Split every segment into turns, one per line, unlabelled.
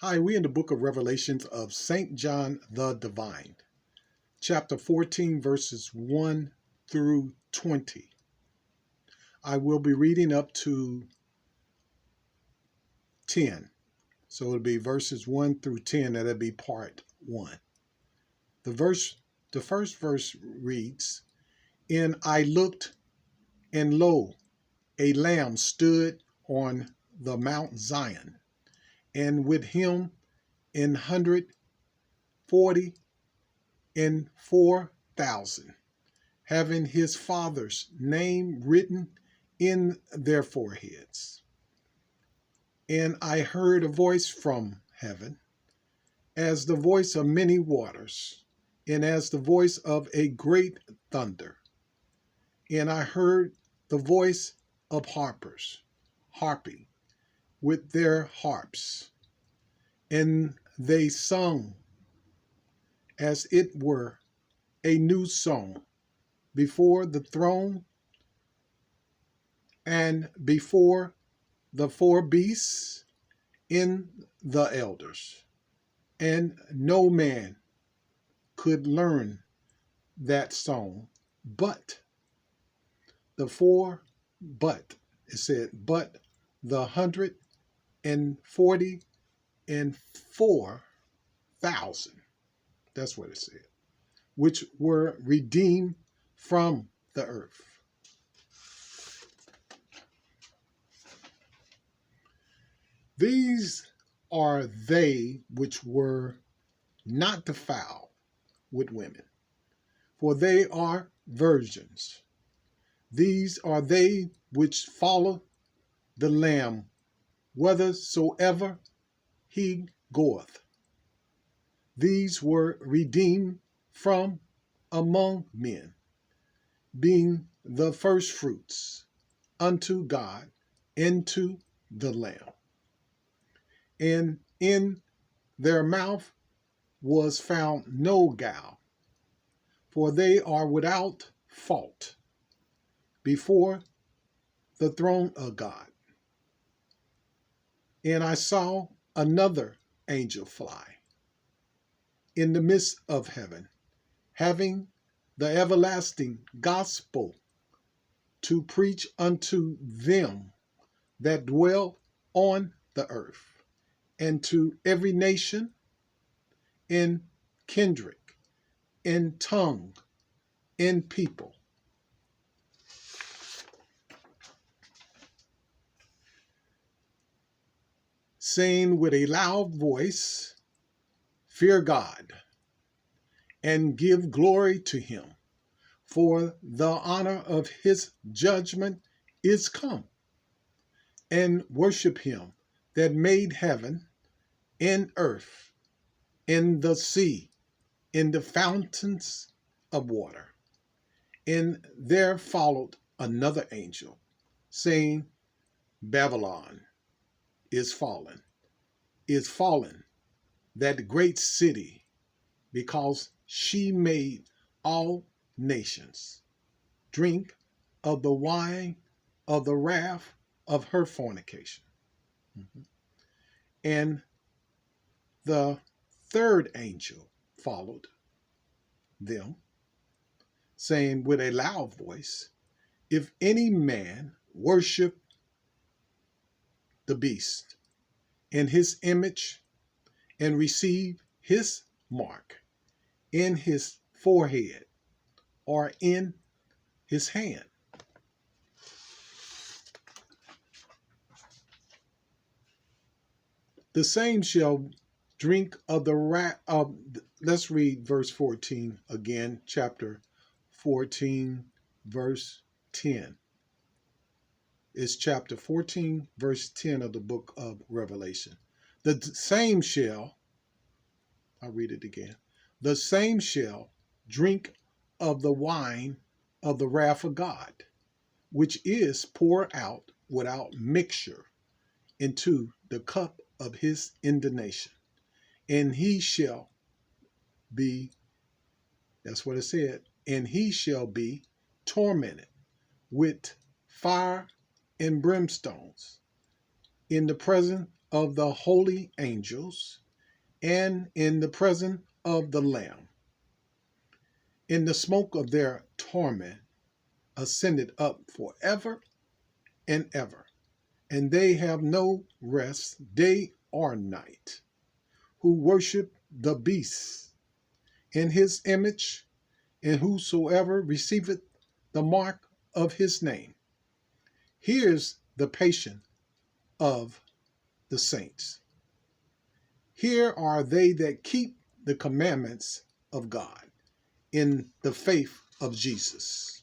Hi, we in the book of Revelations of St. John the Divine, chapter 14, verses 1 through 20. I will be reading up to 10. So it'll be verses 1 through 10. That'll be part 1. The first verse reads, "And I looked, and lo, a lamb stood on the Mount Zion, and with him 144,000, having his Father's name written in their foreheads. And I heard a voice from heaven, as the voice of many waters, and as the voice of a great thunder. And I heard the voice of harpers, harping with their harps, and they sung as it were a new song before the throne and before the four beasts and the elders. And no man could learn that song but the 144,000. That's what it said, which were redeemed from the earth. These are they which were not defiled with women, for they are virgins. These are they which follow the Lamb whithersoever he goeth. These were redeemed from among men, being the firstfruits unto God and to the Lamb. And in their mouth was found no guile, for they are without fault before the throne of God. And I saw another angel fly in the midst of heaven, having the everlasting gospel to preach unto them that dwell on the earth, and to every nation, and kindred, and tongue, and people. Saying with a loud voice, Fear God, and give glory to him, for the honor of his judgment is come, and worship him that made heaven and earth, and the sea, and the fountains of water. And there followed another angel, saying, Babylon is fallen, that great city, because she made all nations drink of the wine of the wrath of her fornication. And the third angel followed them, saying with a loud voice, If any man worship the beast in his image, and receive his mark in his forehead or in his hand, the same shall drink of the wrath of. Let's read verse 14 again, chapter 14, verse 10. It's chapter 14, verse 10 of the book of Revelation. The same shall, I'll read it again. The same shall drink of the wine of the wrath of God, which is poured out without mixture into the cup of his indignation. And he shall be, that's what it said, and he shall be tormented with fire and brimstones in the presence of the holy angels, and in the presence of the Lamb. In the smoke of their torment ascended up forever and ever, and they have no rest day or night, who worship the beast in his image, and whosoever receiveth the mark of his name. Here's the patience of the saints. Here are they that keep the commandments of God in the faith of Jesus.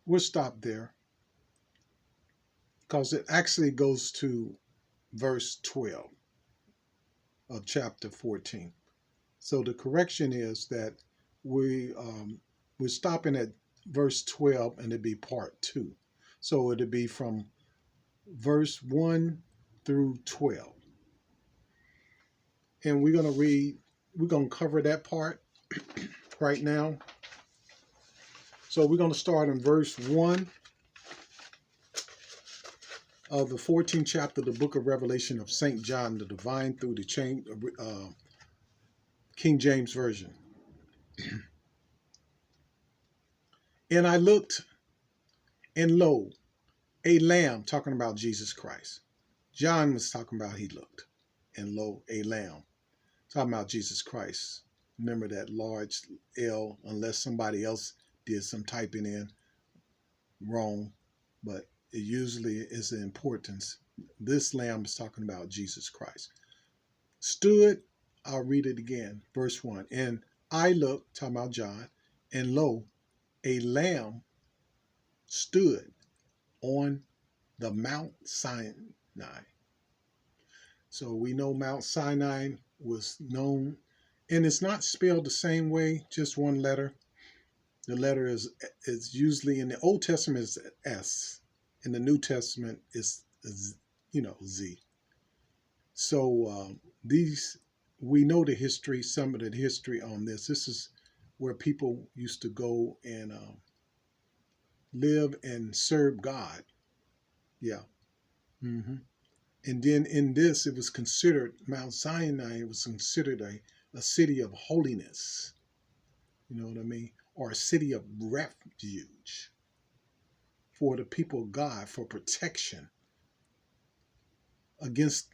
We'll stop there because it actually goes to verse 12 of chapter 14. So the correction is that we're stopping at verse 12 and it'd be part 2. So it'd be from verse 1 through 12. And we're going to cover that part right now. So we're going to start in verse 1 of the 14th chapter of the book of Revelation of St. John the Divine through the King James Version. And I looked, and lo, a lamb, talking about Jesus Christ. John was talking about he looked, and lo, a lamb, talking about Jesus Christ. Remember that large L, unless somebody else did some typing in wrong, but it usually is the importance. This lamb is talking about Jesus Christ. Stood, I'll read it again, verse 1. And I looked, talking about John, and lo, a lamb stood on the Mount Sinai. So we know Mount Sinai was known, and it's not spelled the same way, just one letter. The letter is usually in the Old Testament is S, in the New Testament is Z. So we know the history, some of the history on this. This is where people used to go and live and serve God. Yeah. Mm-hmm. And then in this, it was considered, Mount Sinai, it was considered a city of holiness. You know what I mean? Or a city of refuge for the people of God, for protection against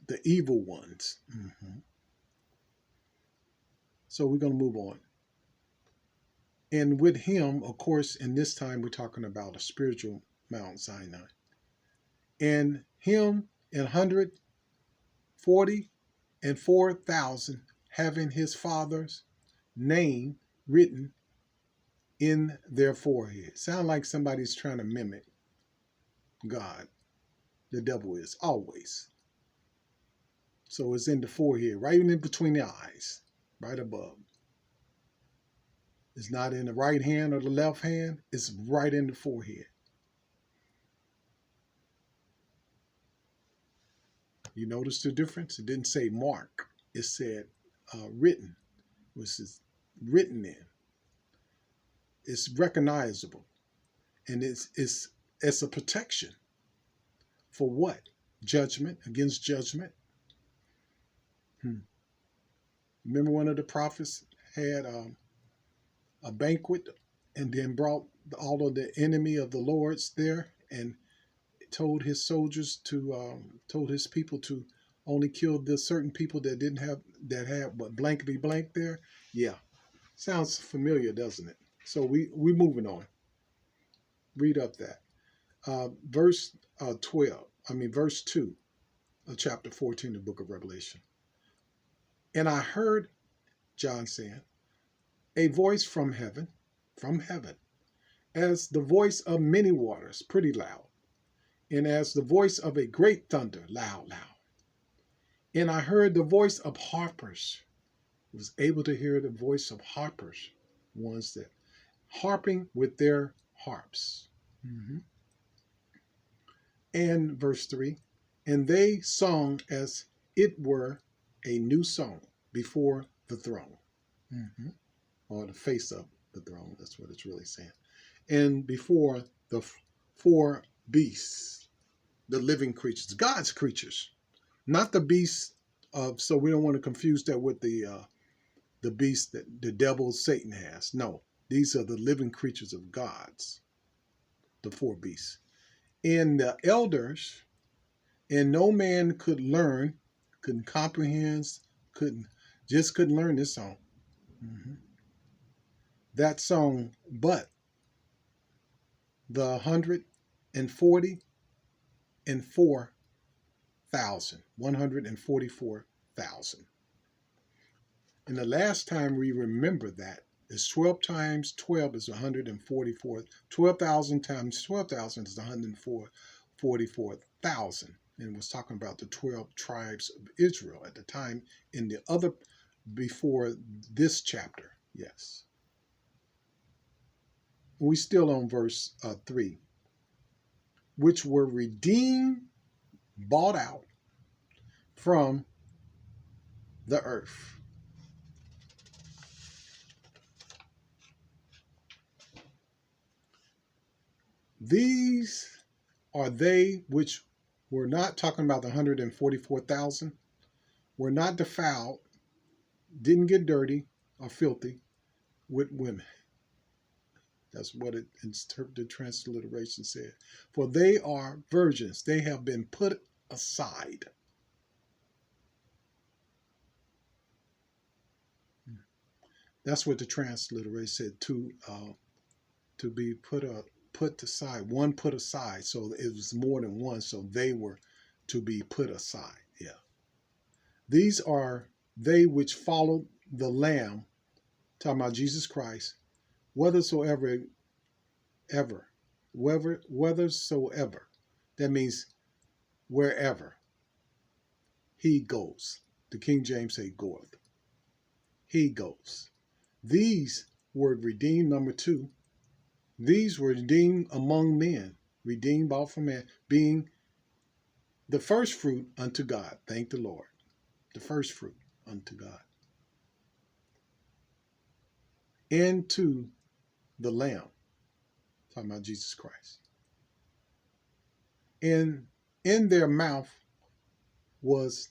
the evil ones. Mm-hmm. So we're going to move on. And with him, of course, in this time, we're talking about a spiritual Mount Sinai. And him and 144,000 having his father's name written in their forehead. Sound like somebody's trying to mimic God. The devil is always. So it's in the forehead, right in between the eyes, right above. It's not in the right hand or the left hand. It's right in the forehead. You notice the difference? It didn't say mark. It said written, which is written in. It's recognizable. And it's a protection. For what? Judgment, against judgment. Remember one of the prophets had a banquet and then brought all of the enemy of the Lord's there and told his soldiers told his people to only kill the certain people that had what blankety blank there. Yeah, sounds familiar, doesn't it? So we're moving on. Read up that verse 2 of chapter 14 of the book of Revelation. And I heard, John saying, a voice from heaven, as the voice of many waters, pretty loud, and as the voice of a great thunder, loud. And I heard the voice of harpers. I was able to hear the voice of harpers, ones that harping with their harps. Mm-hmm. And verse 3, and they sung as it were a new song before the throne. Mm-hmm. Or the face of the throne, that's what it's really saying. And before the four beasts, the living creatures, God's creatures, not the beasts of. So we don't want to confuse that with the beast that the devil Satan has. No, these are the living creatures of God's, the four beasts. And the elders, and no man could learn, couldn't comprehend, couldn't learn this song. That song, but the 144,000. And the last time we remember that is 12 times 12 is 144. 12,000 times 12,000 is 144,000. And it was talking about the 12 tribes of Israel at the time in the other, before this chapter. Yes. We still on verse 3. Which were redeemed, bought out from the earth. These are they which were not, talking about the 144,000, were not defiled, didn't get dirty or filthy with women. That's what it interpreted transliteration said. For they are virgins. They have been put aside. That's what the transliteration said, to be put aside. One put aside. So it was more than one. So they were to be put aside. Yeah. These are they which followed the Lamb, talking about Jesus Christ, whithersoever. That means wherever he goes. The King James say goeth. He goes. These were redeemed, number 2. These were redeemed among men, redeemed bought from man, being the first fruit unto God. Thank the Lord. The first fruit unto God. And to the Lamb. Talking about Jesus Christ. And in their mouth was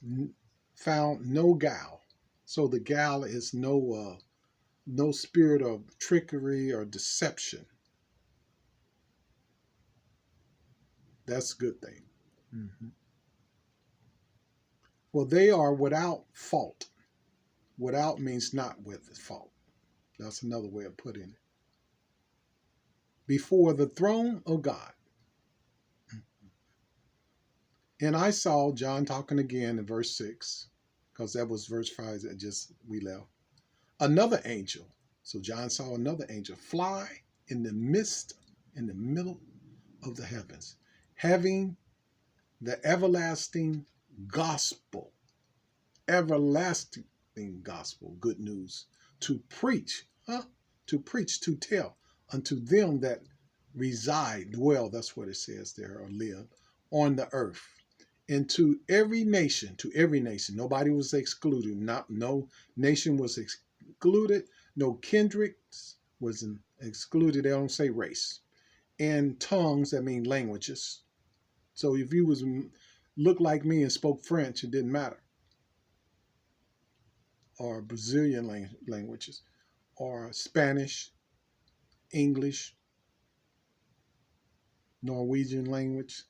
found no guile. So the guile is no spirit of trickery or deception. That's a good thing. Mm-hmm. Well, they are without fault. Without means not with fault. That's another way of putting it. Before the throne of God. And I saw, John talking again in verse 6, because that was verse 5 that we left. Another angel. So John saw another angel fly in the middle of the heavens, having the everlasting gospel, good news, to tell unto them that dwell, that's what it says there, or live, on the earth, and to every nation, nobody was excluded, no nation was excluded, no kindred was excluded, they don't say race, and tongues, that mean languages. So if you looked like me and spoke French, it didn't matter. Or Brazilian languages, or Spanish, English, Norwegian language,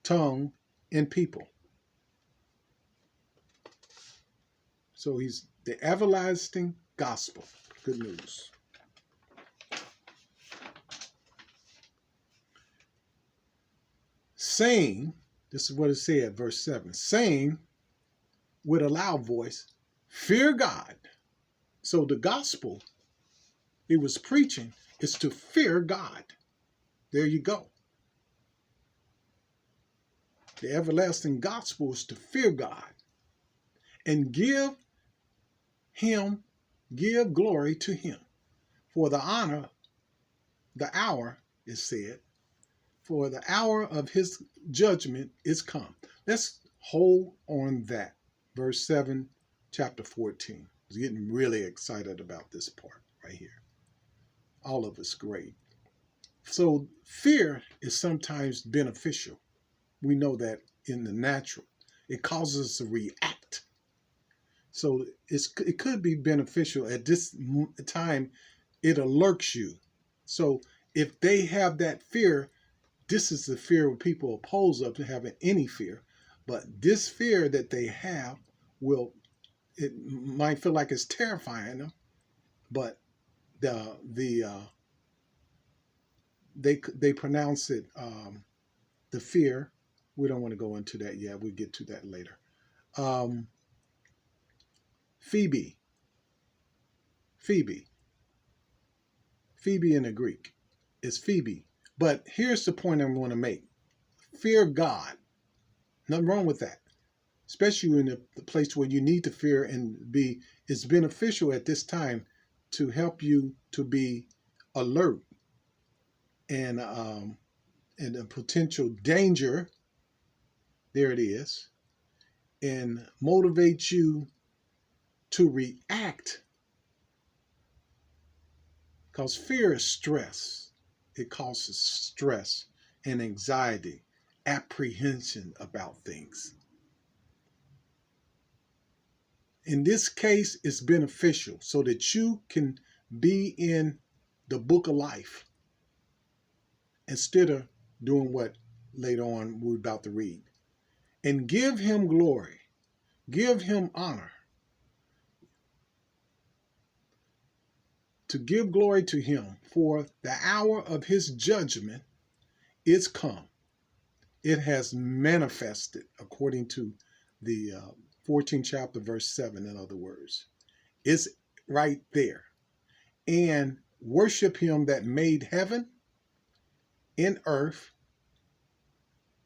tongue, and people. So he's the everlasting gospel. Good news. Saying, this is what it said, verse 7, saying with a loud voice, fear God. So the gospel he was preaching is to fear God. There you go. The everlasting gospel is to fear God and give glory to him. For the hour is said, for the hour of his judgment is come. Let's hold on that. Verse 7, chapter 14. I was getting really excited about this part right here. All of it's great. So fear is sometimes beneficial. We know that in the natural. It causes us to react. So it could be beneficial at this time. It alerts you. So if they have that fear, this is the fear people oppose of to having any fear. But this fear that they have will, it might feel like it's terrifying them, but the they pronounce it the fear. We don't want to go into that yet. We'll get to that later. Um, Phoebe, Phoebe, Phoebe in the Greek is Phoebe. But here's the point I want to make: fear God. Nothing wrong with that, especially in the place where you need to fear and be. It's beneficial at this time to help you to be alert and a potential danger. There it is, and motivate you to react, because fear is stress. It causes stress and anxiety, apprehension about things. In this case, it's beneficial so that you can be in the book of life instead of doing what later on we're about to read. And give him glory, give him honor. To give glory to him, for the hour of his judgment is come. It has manifested, according to the 14th chapter, verse 7, in other words. It's right there. And worship him that made heaven and earth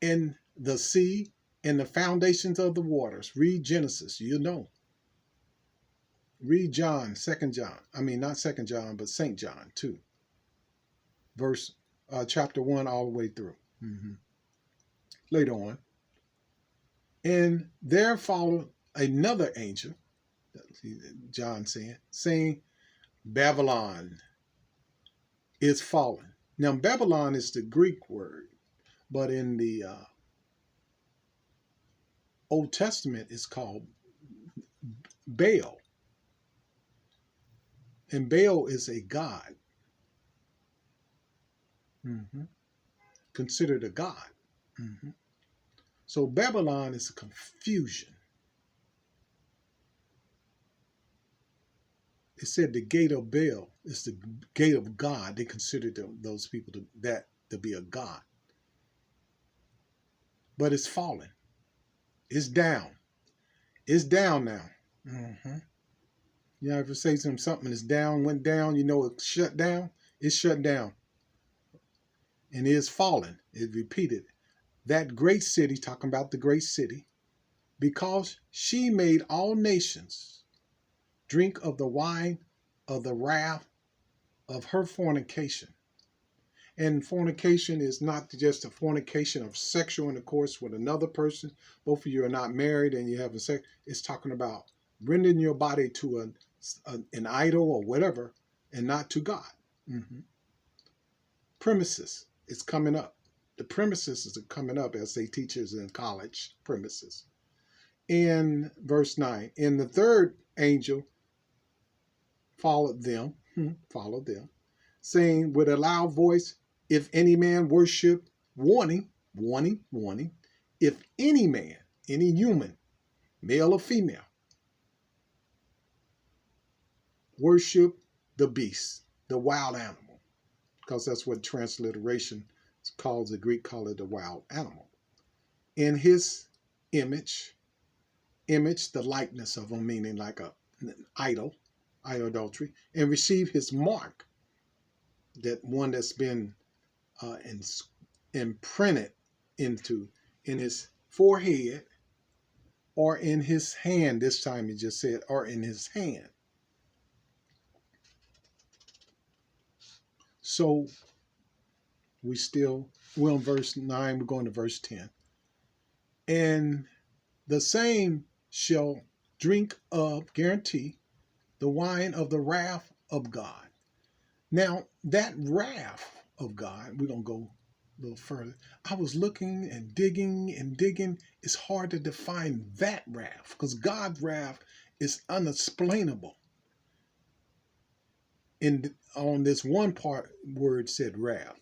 and the sea and the foundations of the waters. Read Genesis, you know. Read John, 2nd John. I mean, not 2nd John, but St. John 2. Chapter 1 all the way through. Later on. And there followed another angel, John saying, Babylon is fallen. Now, Babylon is the Greek word, but in the Old Testament it's called Baal. And Baal is a god. Considered a god. So Babylon is a confusion. It said the gate of Baal is the gate of God. They considered those people to be a god. But it's fallen. It's down. It's down now. You know, if you say something is down, went down, you know it's shut down. It's shut down. And it is fallen. It repeated. That great city, talking about the great city, because she made all nations drink of the wine of the wrath of her fornication. And fornication is not just a fornication of sexual intercourse with another person. Both of you are not married and you have sex. It's talking about rendering your body to an idol or whatever, and not to God. Premises is coming up. The premises is coming up as they teach us in college. Premises. In verse 9, and the third angel followed them, saying with a loud voice, if any man worship, warning, if any man, any human, male or female, worship the beast, the wild animal, because that's what transliteration calls, the Greek call it the wild animal, in his image, the likeness of him, meaning like an idol, idolatry, and receive his mark, that one that's been imprinted in his forehead or in his hand. This time he just said, or in his hand. So we're on verse 9, we're going to verse 10. And the same shall drink of, guarantee, the wine of the wrath of God. Now, that wrath of God. We're going to go a little further. I was looking and digging and digging. It's hard to define that wrath because God's wrath is unexplainable. On this one part word said wrath.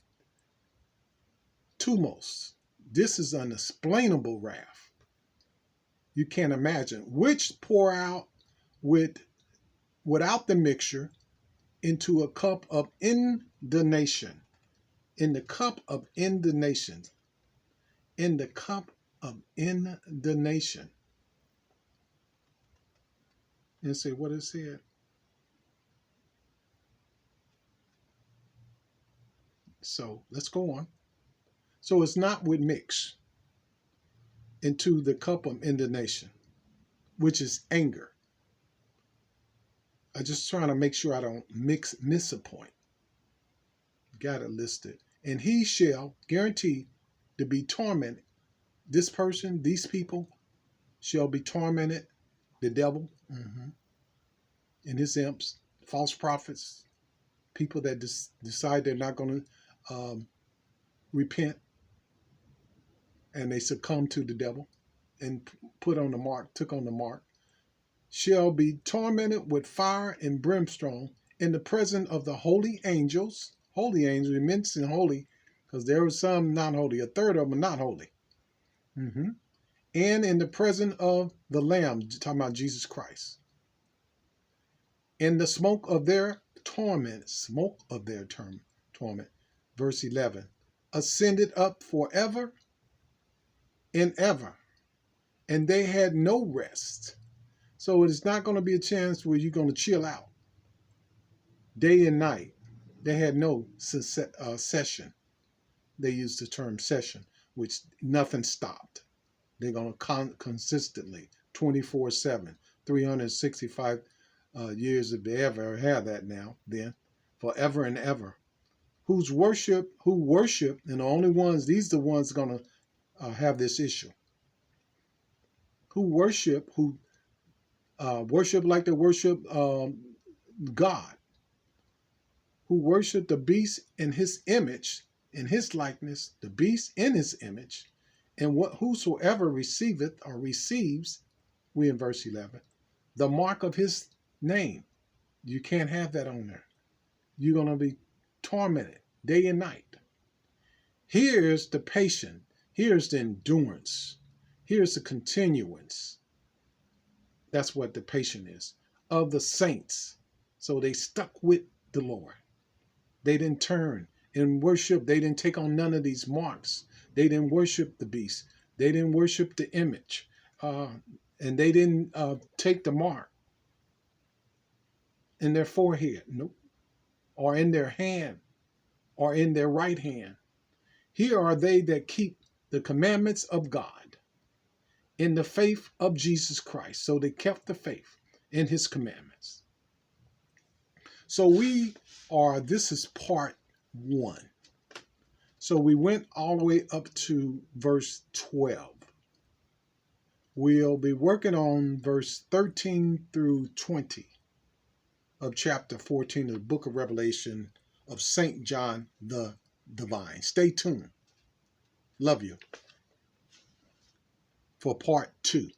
Tumos. This is unexplainable wrath. You can't imagine. Which pour out without the mixture into a cup of indignation. In the cup of indignation. In the cup of indignation. And say what it said. So let's go on. So it's not with mix into the cup of indignation, which is anger. I'm just trying to make sure I don't miss a point. Got it listed. And he shall guarantee to be tormented. This person, these people shall be tormented. The devil and his imps, false prophets, people that decide they're not going to repent, and they succumb to the devil and took on the mark, shall be tormented with fire and brimstone in the presence of the holy angels. Holy angels, we mentioned holy because there were some not holy. A third of them are not holy. And in the presence of the Lamb, talking about Jesus Christ. In the smoke of their torment, verse 11, ascended up forever and ever, and they had no rest. So it is not going to be a chance where you're going to chill out day and night. They had no session. They used the term session, which nothing stopped. They're going to consistently 24/7, 365 years if they ever have that now, then forever and ever. Who worship, and the only ones, these are the ones going to have this issue. Who worship like they worship God. Who worship the beast in his image, in his likeness, the beast in his image, and whosoever receiveth or receives, we in verse 11, the mark of his name. You can't have that on there. You're going to be tormented day and night. Here's the patience. Here's the endurance. Here's the continuance. That's what the patience is. Of the saints. So they stuck with the Lord. They didn't turn and worship. They didn't take on none of these marks. They didn't worship the beast. They didn't worship the image. And they didn't take the mark in their forehead. Nope. Or in their hand. Or in their right hand. Here are they that keep the commandments of God in the faith of Jesus Christ. So they kept the faith in his commandments. So this is part 1. So we went all the way up to verse 12. We'll be working on verse 13 through 20 of chapter 14 of the book of Revelation of St. John the Divine. Stay tuned. Love you for part 2.